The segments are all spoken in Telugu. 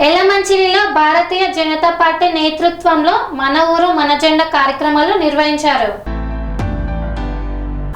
ఎలమంచిలిలో భారతీయ జనతా పార్టీ నేతృత్వంలో మన ఊరు మన జెండా కార్యక్రమాలు నిర్వహించారు.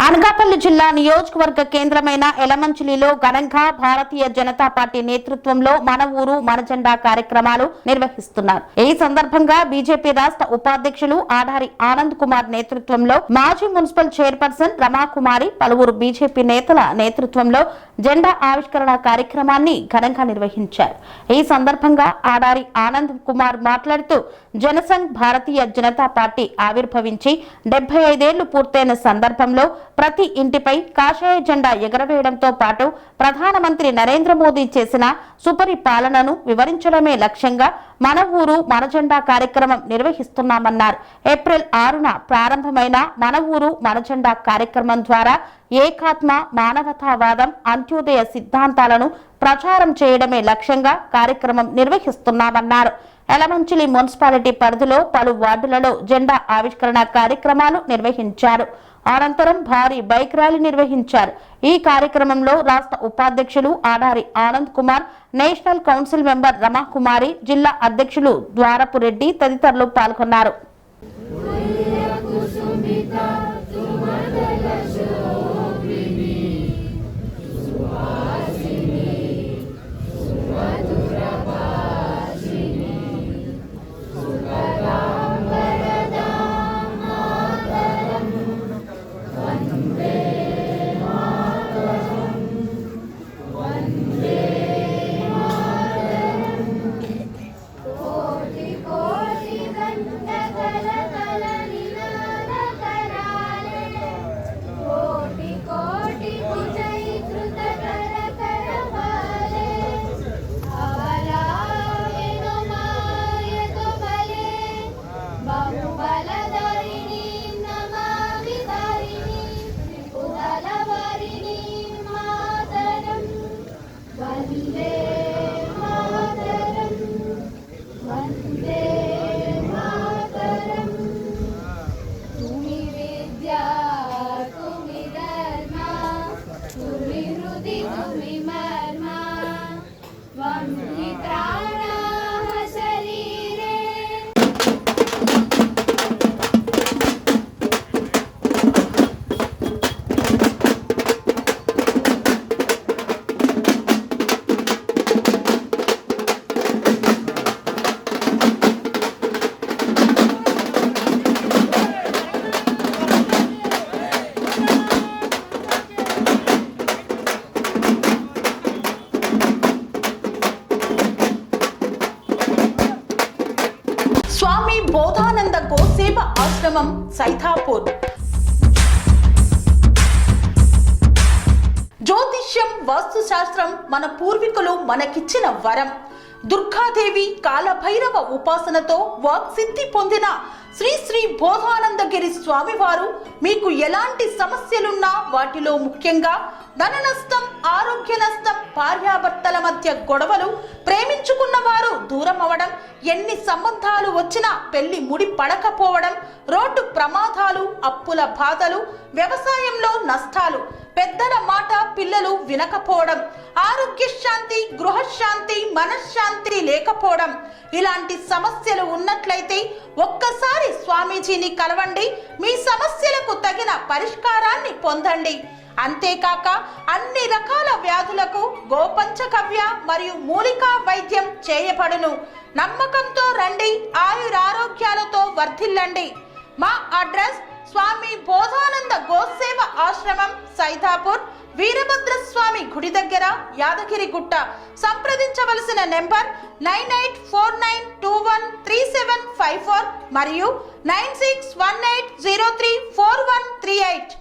అనకాపల్లి జిల్లా నియోజకవర్గ కేంద్రమైన ఎలమంచిలిలో ఘనంగా భారతీయ జనతా పార్టీ నేతృత్వంలో మన ఊరు మన జెండా కార్యక్రమాలు నిర్వహిస్తున్నారు. ఈ సందర్భంగా బీజేపీ రాష్ట్ర ఉపాధ్యక్షులు ఆడారి ఆనంద్ కుమార్ నేతృత్వంలో మాజీ మున్సిపల్ చైర్పర్సన్ రమాకుమారి, పలువురు బీజేపీ నేతల నేతృత్వంలో జెండా ఆవిష్కరణ కార్యక్రమాన్ని ఘనంగా నిర్వహించారు. ఈ సందర్భంగా ఆడారి ఆనంద్ కుమార్ మాట్లాడుతూ జనసంఘ్ భారతీయ జనతా పార్టీ ఆవిర్భవించి 75 ఏళ్లు పూర్తయిన సందర్భంలో ప్రతి ఇంటిపై కాషాయ జెండా ఎగరవేయడంతో పాటు ప్రధానమంత్రి నరేంద్ర మోదీ చేసిన సుపరిపాలనను వివరించడమే లక్ష్యంగా మన ఊరు మన జెండా కార్యక్రమం నిర్వహిస్తున్నామన్నారు. ఏప్రిల్ 6న ప్రారంభమైన మన ఊరు మన జెండా కార్యక్రమం ద్వారా ఏకాత్మ, మానవతావాదం, అంత్యోదయ సిద్ధాంతాలను ప్రచారం చేయడమే లక్ష్యంగా కార్యక్రమం నిర్వహిస్తున్నామన్నారు. ఎలమంచిలి మున్సిపాలిటీ పరిధిలో పలు వార్డులలో జెండా ఆవిష్కరణ కార్యక్రమాలు నిర్వహించారు. అనంతరం భారీ బైక్ ర్యాలీ నిర్వహించారు. ఈ కార్యక్రమంలో రాష్ట్ర ఉపాధ్యక్షులు Adari Anand Kumar, national council member Ramakumari, జిల్లా అధ్యక్షులు ద్వారపు రెడ్డి తదితరులు పాల్గొన్నారు. స్వామి బోధానంద గోసేవ ఆశ్రమం సైథాపూర్. జ్యోతిష్యం, వాస్తుశాస్త్రం మన పూర్వీకులు మనకిచ్చిన వరం. దుర్గాదేవి, కాలభైరవ ఉపాసనతో వాక్సిద్ధి పొందిన శ్రీ శ్రీ బోధానందగిరి స్వామివారు మీకు ఎలాంటి సమస్యలున్నా, వాటిలో ముఖ్యంగా ధన నష్టం, ఆరోగ్య నష్టం, భార్యాభర్తల మధ్య గొడవలు, ప్రేమించుకున్న వారు దూరం అవడం, ఎన్ని సంబంధాలు వచ్చినా పెళ్లి ముడి పడకపోవడం, రోడ్డు ప్రమాదాలు, అప్పుల బాధలు, వ్యవసాయంలో నష్టాలు, పెద్దల మాట పిల్లలు వినకపోవడం, ఆరోగ్య శాంతి, గృహశాంతి, మనశ్శాంతి లేకపోవడం, ఇలాంటి సమస్యలు ఉన్నట్లయితే ఒక్కసారి స్వామీజీని కలవండి. మీ సమస్యలకు తగిన పరిష్కారాన్ని పొందండి. అంతేకాక అన్ని రకాల వ్యాధులకు గోపంచకవ్య మరియు మూలికా వైద్యం చేయబడును. నమ్మకంతో రండి, ఆయురారోగ్యాలతో వర్ధిల్లండి. మా అడ్రస్ స్వామి బోధానంద గోసేవ ఆశ్రమం, సైథాపూర్, వీరభద్రస్వామి గుడి దగ్గర, యాదగిరిగుట్ట. సంప్రదించవలసిన నెంబర్ 9849213754 మరియు 9618034138.